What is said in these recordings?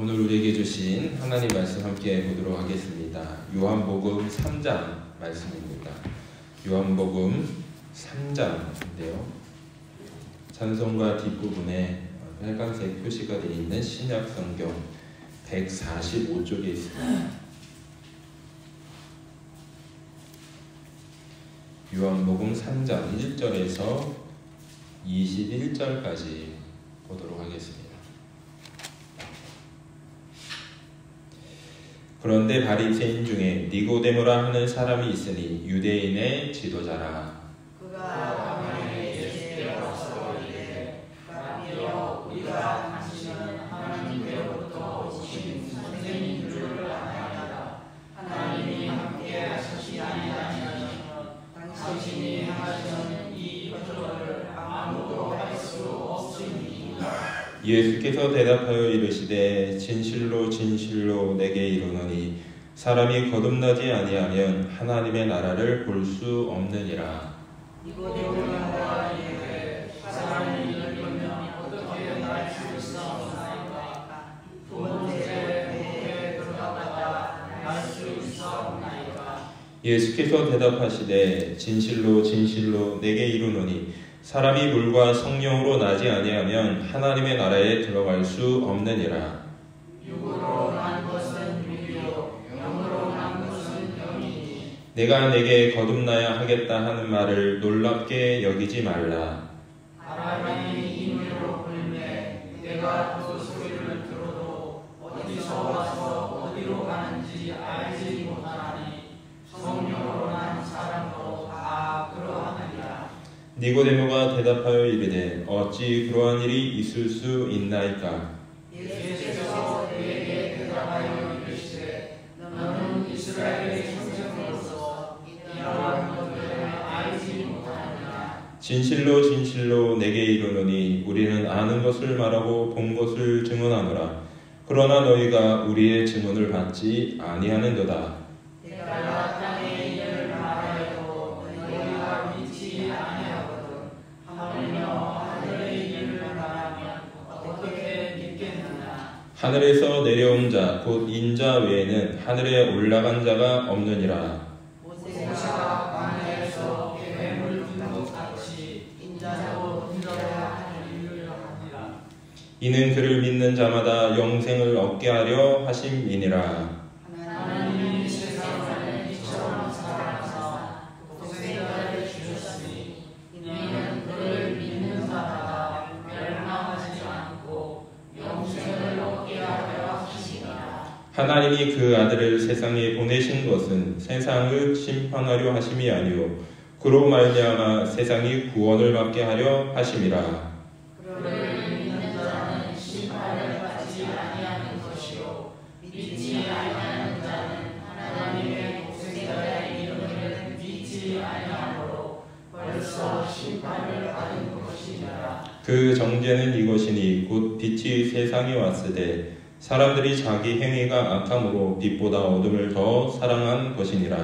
오늘 우리에게 주신 하나님 말씀 함께 보도록 하겠습니다. 요한복음 3장 말씀입니다. 요한복음 3장인데요. 찬송가 뒷부분에 빨간색 표시가 되어 있는 신약성경 145쪽에 있습니다. 요한복음 3장 1절에서 21절까지 보도록 하겠습니다. 그런데 바리새인 중에 니고데모라 하는 사람이 있으니 유대인의 지도자라. 그가 밤에 예수께 와서 이르되 라비여, 우리가 당신은 하나님께로부터 오신 선생인 줄을 아나이다. 하나님이 함께 하시지 아니하시면 당신이 행하시는 이 표적을 아무도 할 수 없으니이다. 예수께서 대답하여 이르시되 진실로 진실로 내게 이르노니 사람이 거듭나지 아니하면 하나님의 나라를 볼 수 없느니라. 니고데모가 이르되 사람이 늙으면 어떻게 날 수 있사옵나이까? 두 번째 배에 들어가다가 날 수 있사옵나이까? 예수께서 대답하시되 진실로 진실로 내게 이르노니 사람이 물과 성령으로 나지 아니하면 하나님의 나라에 들어갈 수 없느니라. 육으로 난 것은 육이요 영으로 난 것은 영이니 내가 내게 거듭나야 하겠다 하는 말을 놀랍게 여기지 말라. 바람이 임의로 불매 내가 그 소리를 들어도 어디서 와서 어디로 가는지 알지 못하나니 성령으로 난 사람도 다 그러하느니라. 니고데모가 대답하여 이르되 어찌 그러한 일이 있을 수 있나이까? 예수께서 그에게 대답하여 이르시되 너는 이스라엘의 선생으로서 이러한 것들을 알지 못하느냐? 진실로 진실로 내게 이르노니 우리는 아는 것을 말하고 본 것을 증언하노라. 그러나 너희가 우리의 증언을 받지 아니하는도다. 내가 땅의 일을 말하여도 너희가 믿지 아니하거든. 하물며 하늘의 일을 말하면 어떻게 믿겠느냐? 하늘에서 내려온 자 곧 인자 외에는 하늘에 올라간 자가 없느니라. 모세가 광야에서 뱀을 든 것 같이 인자도 던져야 할 일을 하니라. 이는 그를 믿는 자마다 영생을 얻게 하려 하심이니라. 하나님이 세상을 이처럼 사랑하사 독생자를 주셨으니 이는 그를 믿는 자마다 멸망하지 않고 영생을 얻게 하려 하시니라. 하나님이 그 아들을 세상에 보내신 것은 세상을 심판하려 하심이 아니요 그로 말미암아 세상이 구원을 받게 하려 하심이라. 그를 믿는 자는 심판을 받지 아니하는 것이요 믿지 아니하는 자는 하나님의 독생자의 이름을 믿지 아니하므로 벌써 심판을 받은 것이니라. 그 정죄는 이것이니 곧 빛이 세상에 왔으되 사람들이 자기 행위가 악함으로 빛보다 어둠을 더 사랑한 것이니라.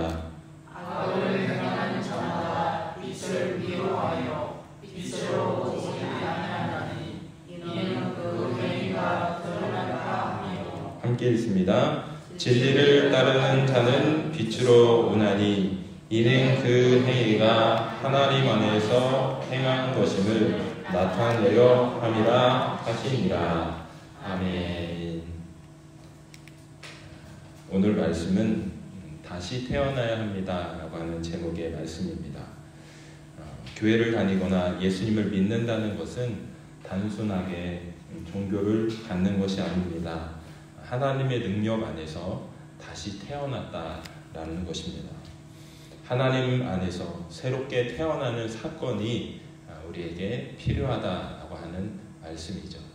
악을 행하는 자마다 빛을 미워하여 빛으로 오지 아니하나니 이는 그 행위가 드러날까 함이요. 함께 읽습니다. 진리를 따르는 자는 빛으로 오나니 이는 그 행위가 하나님 안에서 행한 것임을 나타내려 함이라 하시니라. 아멘. 오늘 말씀은 다시 태어나야 합니다 라고 하는 제목의 말씀입니다. 교회를 다니거나 예수님을 믿는다는 것은 단순하게 종교를 갖는 것이 아닙니다. 하나님의 능력 안에서 다시 태어났다라는 것입니다. 하나님 안에서 새롭게 태어나는 사건이 우리에게 필요하다라고 하는 말씀이죠.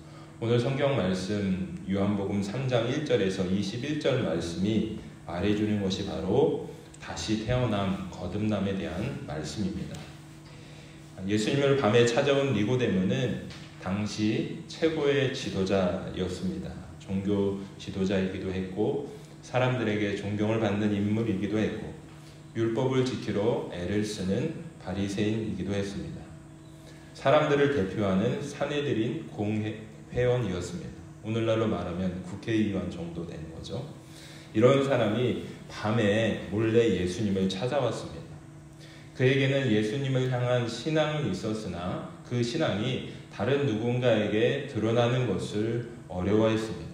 오늘 성경 말씀 요한복음 3장 1절에서 21절 말씀이 말해주는 것이 바로 다시 태어남, 거듭남에 대한 말씀입니다. 예수님을 밤에 찾아온 니고데모는 당시 최고의 지도자였습니다. 종교 지도자이기도 했고 사람들에게 존경을 받는 인물이기도 했고 율법을 지키러 애를 쓰는 바리새인이기도 했습니다. 사람들을 대표하는 산헤드린 공회원이었습니다. 오늘날로 말하면 국회의원 정도 되는 거죠. 이런 사람이 밤에 몰래 예수님을 찾아왔습니다. 그에게는 예수님을 향한 신앙은 있었으나 그 신앙이 다른 누군가에게 드러나는 것을 어려워했습니다.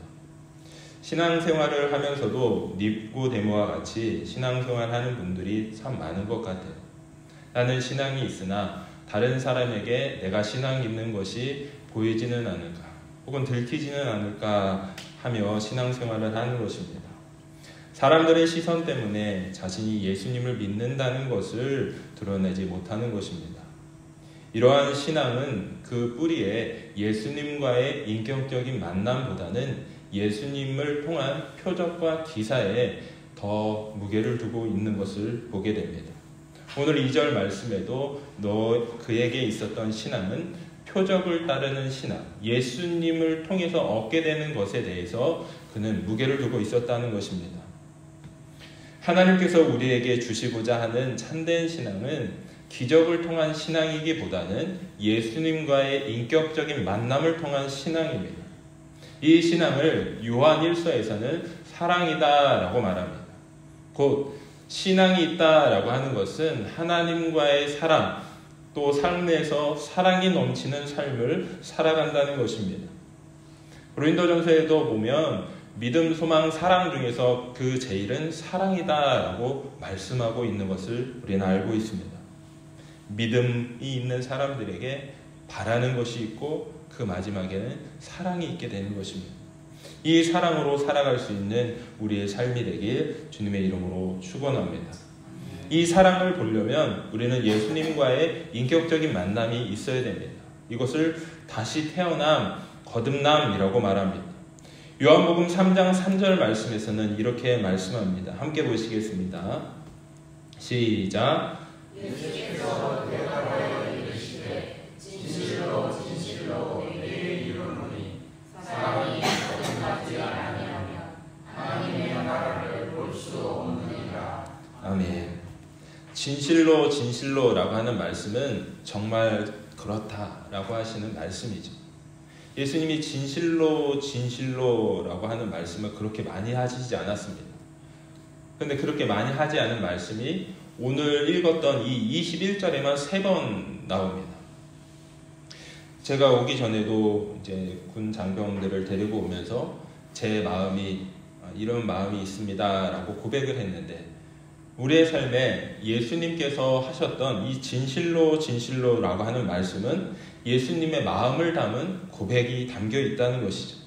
신앙생활을 하면서도 니고데모와 같이 신앙생활하는 분들이 참 많은 것 같아요. 나는 신앙이 있으나 다른 사람에게 내가 신앙 있는 것이 보이지는 않을까 혹은 들키지는 않을까 하며 신앙생활을 하는 것입니다. 사람들의 시선 때문에 자신이 예수님을 믿는다는 것을 드러내지 못하는 것입니다. 이러한 신앙은 그 뿌리에 예수님과의 인격적인 만남보다는 예수님을 통한 표적과 기사에 더 무게를 두고 있는 것을 보게 됩니다. 오늘 2절 말씀에도 그에게 있었던 신앙은 표적을 따르는 신앙, 예수님을 통해서 얻게 되는 것에 대해서 그는 무게를 두고 있었다는 것입니다. 하나님께서 우리에게 주시고자 하는 참된 신앙은 기적을 통한 신앙이기보다는 예수님과의 인격적인 만남을 통한 신앙입니다. 이 신앙을 요한 1서에서는 사랑이다 라고 말합니다. 곧 신앙이 있다 라고 하는 것은 하나님과의 사랑, 또 삶에서 사랑이 넘치는 삶을 살아간다는 것입니다. 고린도전서에도 보면 믿음, 소망, 사랑 중에서 그 제일은 사랑이다 라고 말씀하고 있는 것을 우리는 알고 있습니다. 믿음이 있는 사람들에게 바라는 것이 있고 그 마지막에는 사랑이 있게 되는 것입니다. 이 사랑으로 살아갈 수 있는 우리의 삶이 되길 주님의 이름으로 축원합니다. 이 사랑을 보려면 우리는 예수님과의 인격적인 만남이 있어야 됩니다. 이것을 다시 태어남, 거듭남이라고 말합니다. 요한복음 3장 3절 말씀에서는 이렇게 말씀합니다. 함께 보시겠습니다. 시작. 예수께서 대답하여 이르시되 진실로 진실로 내게 이르노니 사람이 거듭나지 아니하면 하나님의 나라를 볼 수 없느니라. 아멘. 진실로 진실로라고 하는 말씀은 정말 그렇다라고 하시는 말씀이죠. 예수님이 진실로 진실로라고 하는 말씀을 그렇게 많이 하시지 않았습니다. 그런데 그렇게 많이 하지 않은 말씀이 오늘 읽었던 이 21절에만 3번 나옵니다. 제가 오기 전에도 이제 군 장병들을 데리고 오면서 제 마음이 이런 마음이 있습니다라고 고백을 했는데 우리의 삶에 예수님께서 하셨던 이 진실로 진실로라고 하는 말씀은 예수님의 마음을 담은 고백이 담겨 있다는 것이죠.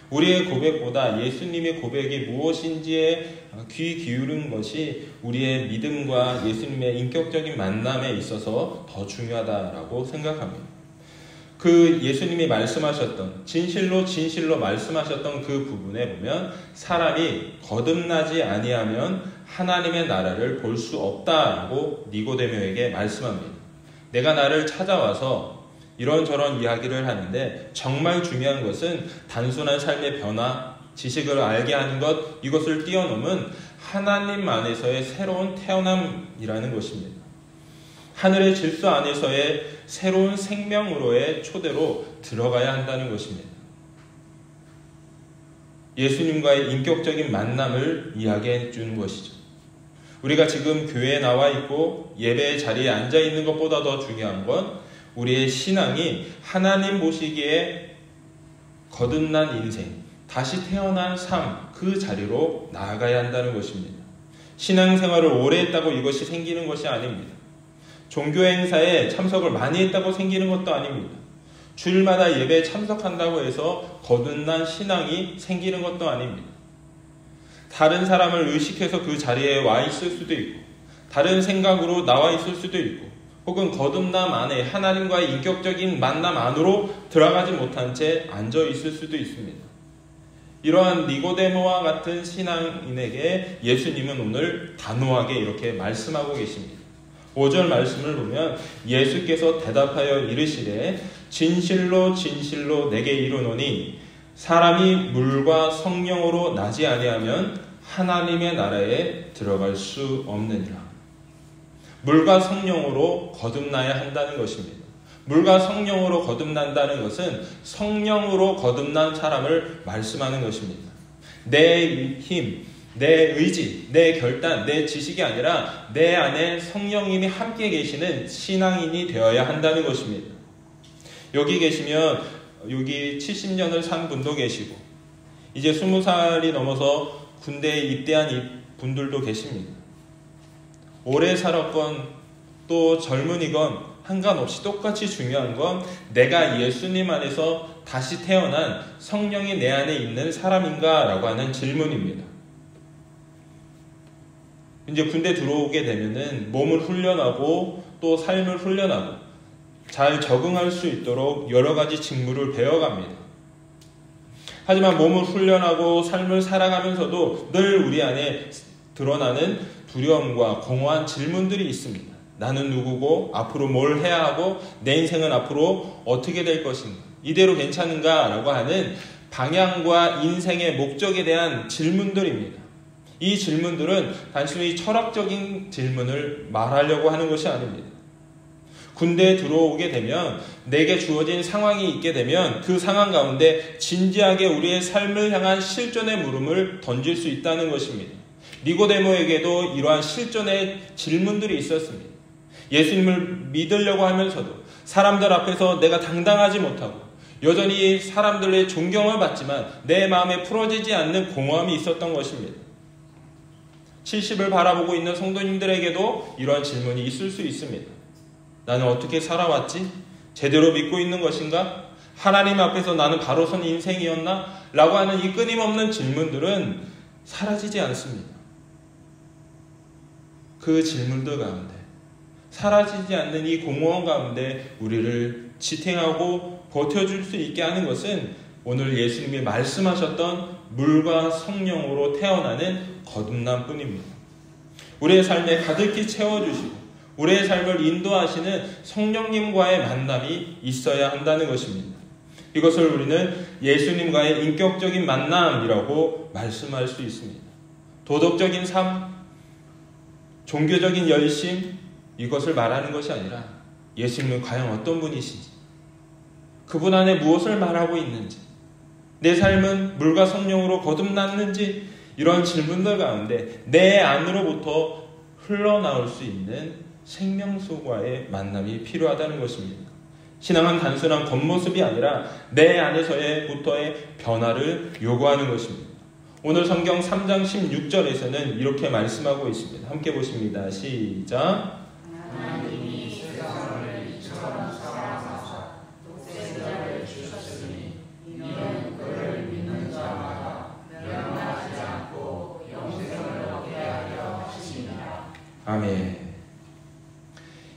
우리의 고백보다 예수님의 고백이 무엇인지에 귀 기울인 것이 우리의 믿음과 예수님의 인격적인 만남에 있어서 더 중요하다라고 생각합니다. 그 예수님이 말씀하셨던 진실로 진실로 말씀하셨던 그 부분에 보면 사람이 거듭나지 아니하면 하나님의 나라를 볼 수 없다라고 니고데모에게 말씀합니다. 내가 나를 찾아와서 이런저런 이야기를 하는데 정말 중요한 것은 단순한 삶의 변화, 지식을 알게 하는 것, 이것을 뛰어넘은 하나님 안에서의 새로운 태어남이라는 것입니다. 하늘의 질서 안에서의 새로운 생명으로의 초대로 들어가야 한다는 것입니다. 예수님과의 인격적인 만남을 이야기해 주는 것이죠. 우리가 지금 교회에 나와 있고 예배의 자리에 앉아 있는 것보다 더 중요한 건 우리의 신앙이 하나님 보시기에 거듭난 인생, 다시 태어난 삶, 그 자리로 나아가야 한다는 것입니다. 신앙생활을 오래 했다고 이것이 생기는 것이 아닙니다. 종교 행사에 참석을 많이 했다고 생기는 것도 아닙니다. 주일마다 예배에 참석한다고 해서 거듭난 신앙이 생기는 것도 아닙니다. 다른 사람을 의식해서 그 자리에 와 있을 수도 있고 다른 생각으로 나와 있을 수도 있고 혹은 거듭남 안에 하나님과의 인격적인 만남 안으로 들어가지 못한 채 앉아 있을 수도 있습니다. 이러한 니고데모와 같은 신앙인에게 예수님은 오늘 단호하게 이렇게 말씀하고 계십니다. 5절 말씀을 보면 예수께서 대답하여 이르시되 진실로 진실로 내게 이르노니 사람이 물과 성령으로 나지 아니하면 하나님의 나라에 들어갈 수 없느니라. 물과 성령으로 거듭나야 한다는 것입니다. 물과 성령으로 거듭난다는 것은 성령으로 거듭난 사람을 말씀하는 것입니다. 내 힘, 내 의지, 내 결단, 내 지식이 아니라 내 안에 성령님이 함께 계시는 신앙인이 되어야 한다는 것입니다. 여기 계시면 여기 70년을 산 분도 계시고 이제 20살이 넘어서 군대에 입대한 분들도 계십니다. 오래 살았건 또 젊은이건 상관없이 똑같이 중요한 건 내가 예수님 안에서 다시 태어난 성령이 내 안에 있는 사람인가 라고 하는 질문입니다. 이제 군대 들어오게 되면은 몸을 훈련하고 또 삶을 훈련하고 잘 적응할 수 있도록 여러 가지 직무를 배워갑니다. 하지만 몸을 훈련하고 삶을 살아가면서도 늘 우리 안에 드러나는 두려움과 공허한 질문들이 있습니다. 나는 누구고 앞으로 뭘 해야 하고 내 인생은 앞으로 어떻게 될 것인가, 이대로 괜찮은가 라고 하는 방향과 인생의 목적에 대한 질문들입니다. 이 질문들은 단순히 철학적인 질문을 말하려고 하는 것이 아닙니다. 군대에 들어오게 되면 내게 주어진 상황이 있게 되면 그 상황 가운데 진지하게 우리의 삶을 향한 실존의 물음을 던질 수 있다는 것입니다. 니고데모에게도 이러한 실존의 질문들이 있었습니다. 예수님을 믿으려고 하면서도 사람들 앞에서 내가 당당하지 못하고 여전히 사람들의 존경을 받지만 내 마음에 풀어지지 않는 공허함이 있었던 것입니다. 70을 바라보고 있는 성도님들에게도 이러한 질문이 있을 수 있습니다. 나는 어떻게 살아왔지? 제대로 믿고 있는 것인가? 하나님 앞에서 나는 바로 선 인생이었나? 라고 하는 이 끊임없는 질문들은 사라지지 않습니다. 그 질문들 가운데 사라지지 않는 이 공허함 가운데 우리를 지탱하고 버텨줄 수 있게 하는 것은 오늘 예수님이 말씀하셨던 물과 성령으로 태어나는 거듭남 뿐입니다. 우리의 삶에 가득히 채워주시고 우리의 삶을 인도하시는 성령님과의 만남이 있어야 한다는 것입니다. 이것을 우리는 예수님과의 인격적인 만남이라고 말씀할 수 있습니다. 도덕적인 삶, 종교적인 열심, 이것을 말하는 것이 아니라 예수님은 과연 어떤 분이신지, 그분 안에 무엇을 말하고 있는지, 내 삶은 물과 성령으로 거듭났는지, 이런 질문들 가운데 내 안으로부터 흘러나올 수 있는 생명수와의 만남이 필요하다는 것입니다. 신앙은 단순한 겉모습이 아니라 내 안에서부터의 변화를 요구하는 것입니다. 오늘 성경 3장 16절에서는 이렇게 말씀하고 있습니다. 함께 보십니다. 시작. 하나님이 세상을 이처럼 사랑하사 독생자를 주셨으니 이는 그를 믿는 자마다 멸망하지 않고 영생을 얻게 하려 하심이라. 아멘.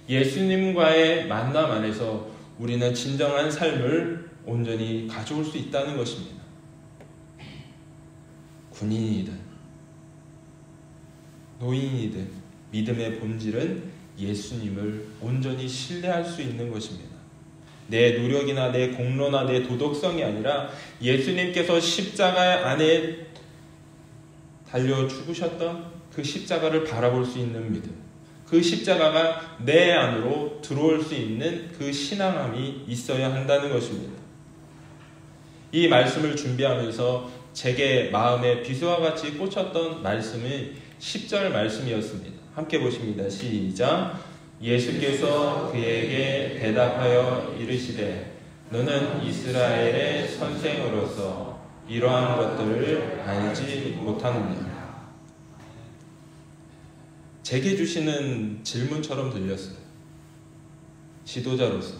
예수님과의 만남 안에서 우리는 진정한 삶을 온전히 가져올 수 있다는 것입니다. 군인이든 노인이든 믿음의 본질은 예수님을 온전히 신뢰할 수 있는 것입니다. 내 노력이나 내 공로나 내 도덕성이 아니라 예수님께서 십자가 안에 달려 죽으셨던 그 십자가를 바라볼 수 있는 믿음, 그 십자가가 내 안으로 들어올 수 있는 그 신앙함이 있어야 한다는 것입니다. 이 말씀을 준비하면서 제게 마음에 비수와 같이 꽂혔던 말씀이 10절 말씀이었습니다. 함께 보십니다. 시작. 예수께서 그에게 대답하여 이르시되 너는 이스라엘의 선생으로서 이러한 것들을 알지 못하느냐. 제게 주시는 질문처럼 들렸어요. 지도자로서,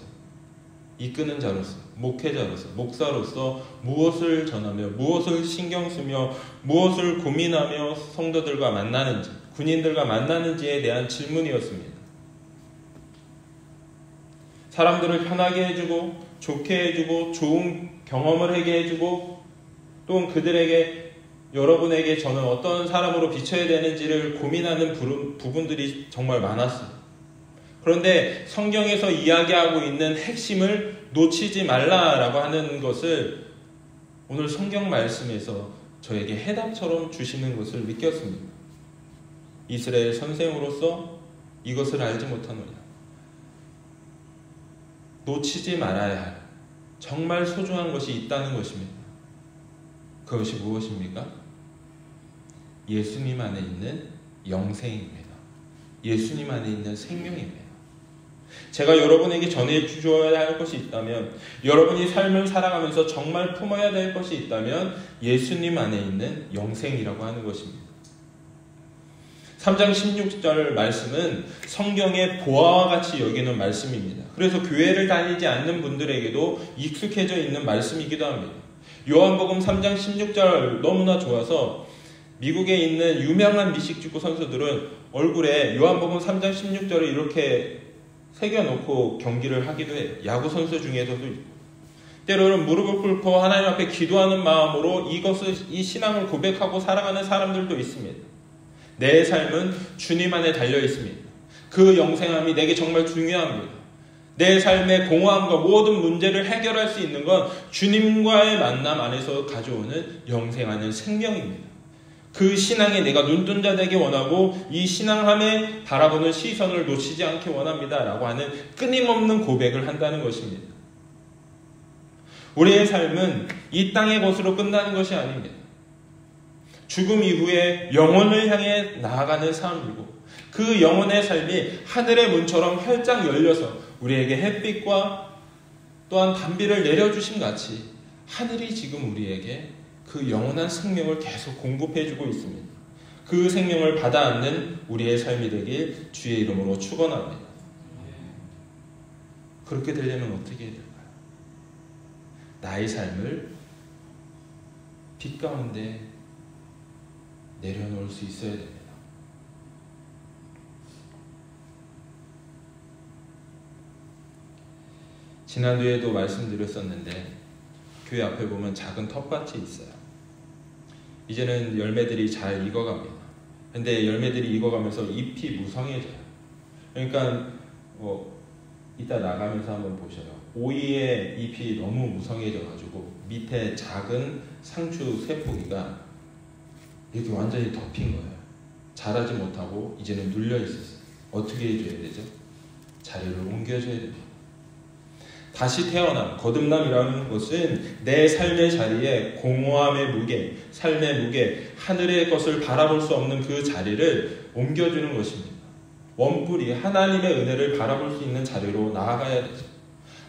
이끄는 자로서, 목회자로서, 목사로서 무엇을 전하며 무엇을 신경 쓰며 무엇을 고민하며 성도들과 만나는지, 군인들과 만나는지에 대한 질문이었습니다. 사람들을 편하게 해주고 좋게 해주고 좋은 경험을 하게 해주고 또 그들에게 여러분에게 저는 어떤 사람으로 비춰야 되는지를 고민하는 부분들이 정말 많았어요. 그런데 성경에서 이야기하고 있는 핵심을 놓치지 말라라고 하는 것을 오늘 성경 말씀에서 저에게 해답처럼 주시는 것을 느꼈습니다. 이스라엘 선생으로서 이것을 알지 못하느냐. 놓치지 말아야 할 정말 소중한 것이 있다는 것입니다. 그것이 무엇입니까? 예수님 안에 있는 영생입니다. 예수님 안에 있는 생명입니다. 제가 여러분에게 전해주어야 할 것이 있다면, 여러분이 삶을 살아가면서 정말 품어야 될 것이 있다면 예수님 안에 있는 영생이라고 하는 것입니다. 3장 16절 말씀은 성경의 보화와 같이 여기는 말씀입니다. 그래서 교회를 다니지 않는 분들에게도 익숙해져 있는 말씀이기도 합니다. 요한복음 3장 16절 너무나 좋아서 미국에 있는 유명한 미식축구 선수들은 얼굴에 요한복음 3장 16절을 이렇게 새겨놓고 경기를 하기도 해요. 야구 선수 중에서도 있고, 때로는 무릎을 꿇고 하나님 앞에 기도하는 마음으로 이 신앙을 고백하고 살아가는 사람들도 있습니다. 내 삶은 주님 안에 달려 있습니다. 그 영생함이 내게 정말 중요합니다. 내 삶의 공허함과 모든 문제를 해결할 수 있는 건 주님과의 만남 안에서 가져오는 영생하는 생명입니다. 그 신앙에 내가 눈뜬자 되기 원하고 이 신앙함에 바라보는 시선을 놓치지 않기 원합니다 라고 하는 끊임없는 고백을 한다는 것입니다. 우리의 삶은 이 땅의 것으로 끝나는 것이 아닙니다. 죽음 이후에 영혼을 향해 나아가는 삶이고, 그 영혼의 삶이 하늘의 문처럼 활짝 열려서 우리에게 햇빛과 또한 단비를 내려주신 같이 하늘이 지금 우리에게 그 영원한 생명을 계속 공급해주고 있습니다. 그 생명을 받아 안는 우리의 삶이 되길 주의 이름으로 축원합니다. 그렇게 되려면 어떻게 해야 될까요? 나의 삶을 빛 가운데 내려놓을 수 있어야 됩니다. 지난주에도 말씀드렸었는데 교회 앞에 보면 작은 텃밭이 있어요. 이제는 열매들이 잘 익어갑니다. 근데 열매들이 익어가면서 잎이 무성해져요. 그러니까 이따 나가면서 한번 보셔요. 오이의 잎이 너무 무성해져가지고 밑에 작은 상추 세 포기가 이렇게 완전히 덮인 거예요. 자라지 못하고 이제는 눌려 있었어요. 어떻게 해줘야 되죠? 자리를 옮겨줘야 됩니다. 다시 태어남, 거듭남이라는 것은 내 삶의 자리에 공허함의 무게, 삶의 무게, 하늘의 것을 바라볼 수 없는 그 자리를 옮겨주는 것입니다. 원뿔이 하나님의 은혜를 바라볼 수 있는 자리로 나아가야 되죠.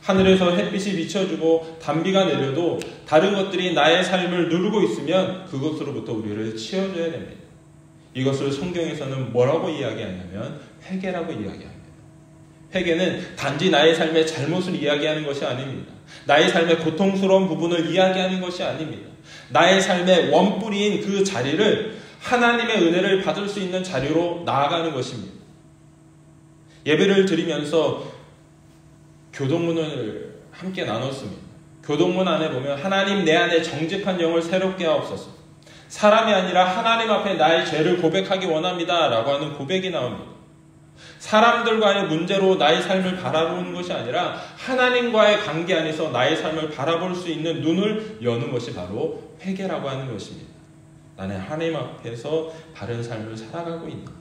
하늘에서 햇빛이 비춰주고 단비가 내려도 다른 것들이 나의 삶을 누르고 있으면 그것으로부터 우리를 치워줘야 됩니다. 이것을 성경에서는 뭐라고 이야기하냐면 회개라고 이야기합니다. 회개는 단지 나의 삶의 잘못을 이야기하는 것이 아닙니다. 나의 삶의 고통스러운 부분을 이야기하는 것이 아닙니다. 나의 삶의 원뿌리인 그 자리를 하나님의 은혜를 받을 수 있는 자리로 나아가는 것입니다. 예배를 드리면서 교동문을 함께 나눴습니다. 교동문 안에 보면 하나님 내 안에 정직한 영을 새롭게 하옵소서, 사람이 아니라 하나님 앞에 나의 죄를 고백하기 원합니다 라고 하는 고백이 나옵니다. 사람들과의 문제로 나의 삶을 바라보는 것이 아니라 하나님과의 관계 안에서 나의 삶을 바라볼 수 있는 눈을 여는 것이 바로 회개라고 하는 것입니다. 나는 하나님 앞에서 바른 삶을 살아가고 있는가?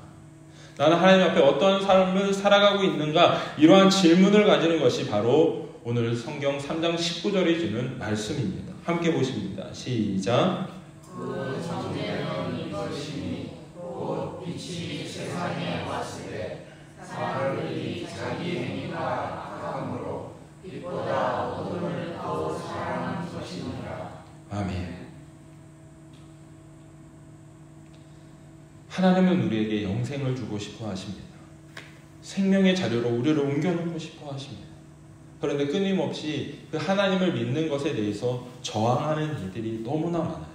나는 하나님 앞에 어떠한 삶을 살아가고 있는가? 이러한 질문을 가지는 것이 바로 오늘 성경 3장 19절이 주는 말씀입니다. 함께 보십니다. 시작. 그 정죄는 이것이니 곧 빛이 세상에 왔을 때 사람들이 자기 행위가 악함으로 빛보다 어둠을 더 사랑한 것이니라. 아멘. 하나님은 우리에게 영생을 주고 싶어 하십니다. 생명의 자료로 우리를 옮겨놓고 싶어 하십니다. 그런데 끊임없이 그 하나님을 믿는 것에 대해서 저항하는 이들이 너무나 많아요.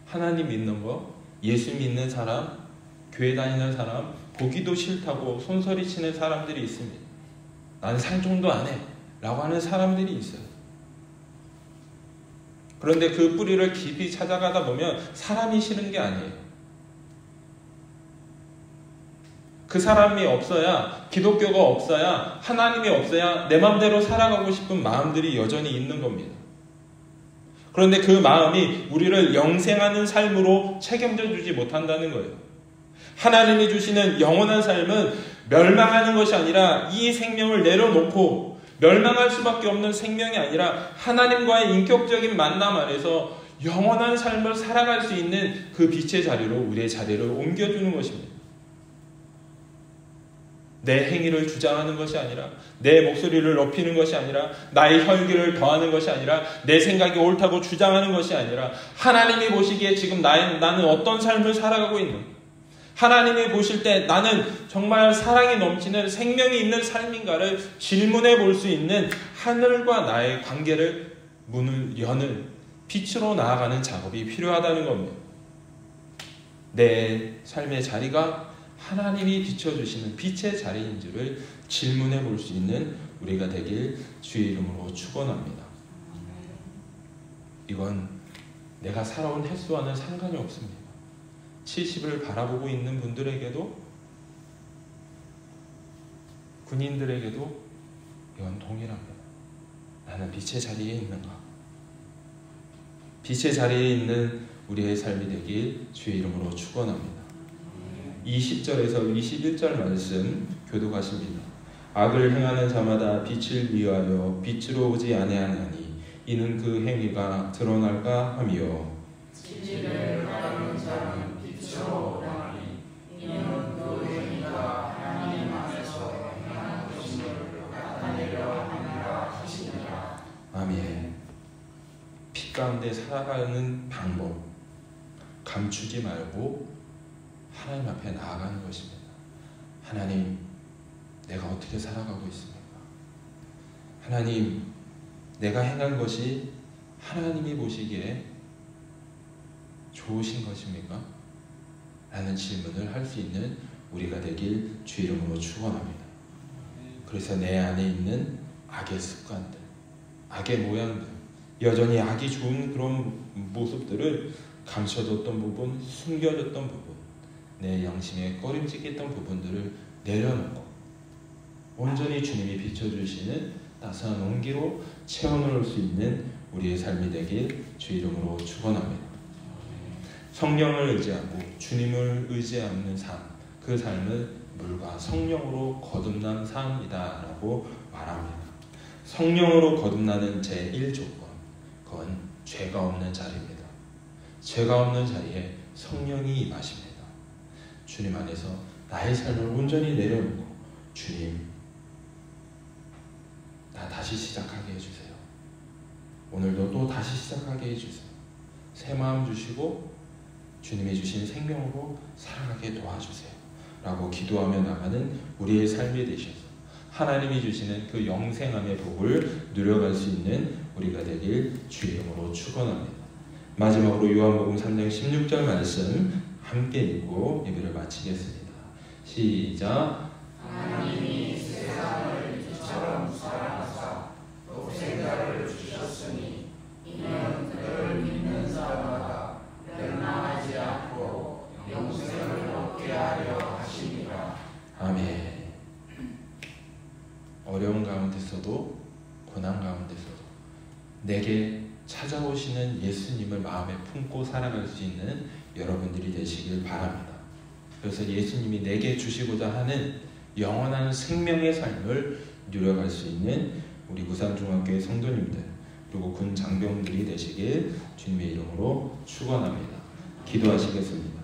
하나님 믿는 거, 예수 믿는 사람, 교회 다니는 사람, 보기도 싫다고 손소리치는 사람들이 있습니다. 나는 상종도 안 해 라고 하는 사람들이 있어요. 그런데 그 뿌리를 깊이 찾아가다 보면 사람이 싫은 게 아니에요. 그 사람이 없어야, 기독교가 없어야, 하나님이 없어야 내 마음대로 살아가고 싶은 마음들이 여전히 있는 겁니다. 그런데 그 마음이 우리를 영생하는 삶으로 책임져 주지 못한다는 거예요. 하나님이 주시는 영원한 삶은 멸망하는 것이 아니라 이 생명을 내려놓고 멸망할 수밖에 없는 생명이 아니라 하나님과의 인격적인 만남 안에서 영원한 삶을 살아갈 수 있는 그 빛의 자리로 우리의 자리를 옮겨주는 것입니다. 내 행위를 주장하는 것이 아니라, 내 목소리를 높이는 것이 아니라, 나의 혈기를 더하는 것이 아니라, 내 생각이 옳다고 주장하는 것이 아니라, 하나님이 보시기에 지금 나는 어떤 삶을 살아가고 있는가, 하나님이 보실 때 나는 정말 사랑이 넘치는 생명이 있는 삶인가를 질문해 볼 수 있는 하늘과 나의 관계를 문을 여는 빛으로 나아가는 작업이 필요하다는 겁니다. 내 삶의 자리가 하나님이 비춰주시는 빛의 자리인지를 질문해 볼 수 있는 우리가 되길 주의 이름으로 축원합니다. 이건 내가 살아온 횟수와는 상관이 없습니다. 70을 바라보고 있는 분들에게도, 군인들에게도 이건 동일합니다. 나는 빛의 자리에 있는가? 빛의 자리에 있는 우리의 삶이 되길 주의 이름으로 축원합니다. 20절에서 21절 말씀 교독하십니다. 악을 행하는 자마다 빛을 위하여 빛으로 오지 아니하나니 이는 그 행위가 드러날까 하며, 진리를 따르는 자는 빛으로 오나니 이는 그 행위가 하나님 안에서 행하는 것임을 나타내려 함이라 하시니라. 아멘. 빛 가운데 살아가는 방법, 감추지 말고 하나님 앞에 나아가는 것입니다. 하나님, 내가 어떻게 살아가고 있습니까? 하나님, 내가 행한 것이 하나님이 보시기에 좋으신 것입니까? 라는 질문을 할 수 있는 우리가 되길 주 이름으로 축원합니다. 그래서 내 안에 있는 악의 습관들, 악의 모양들, 여전히 악이 좋은 그런 모습들을 감춰뒀던 부분, 숨겨졌던 부분, 내 양심에 꺼림직했던 부분들을 내려놓고 온전히 주님이 비춰주시는 따스한 온기로 채워넣을 수 있는 우리의 삶이 되길 주 이름으로 축원합니다. 성령을 의지하고 주님을 의지하는 삶, 그 삶은 물과 성령으로 거듭난 삶이다라고 말합니다. 성령으로 거듭나는 제1조건, 그건 죄가 없는 자리입니다. 죄가 없는 자리에 성령이 임하십니다. 주님 안에서 나의 삶을 온전히 내려놓고, 주님, 나 다시 시작하게 해주세요. 오늘도 또 다시 시작하게 해주세요. 새 마음 주시고 주님이 주신 생명으로 살아가게 도와주세요 라고 기도하며 나가는 우리의 삶이 되셔서 하나님이 주시는 그 영생함의 복을 누려갈 수 있는 우리가 되길 주의 이름으로 축원합니다. 마지막으로 요한복음 3장 16절 말씀 함께 읽고 예배를 마치겠습니다. 시작. 하나님이 세상을 빛처럼 사랑하사 독생자를 주셨으니 이는 그를 믿는 자마다 멸망하지 않고 영생을 얻게 하려 하심이라. 아멘. 어려운 가운데서도 고난 가운데서도 내게 찾아오시는 예수님을 마음에 품고 살아갈 수 있는 여러분들이 되시길 바랍니다. 그래서 예수님이 내게 주시고자 하는 영원한 생명의 삶을 누려갈 수 있는 우리 부산중학교의 성도님들 그리고 군 장병들이 되시길 주님의 이름으로 축원합니다. 기도하시겠습니다.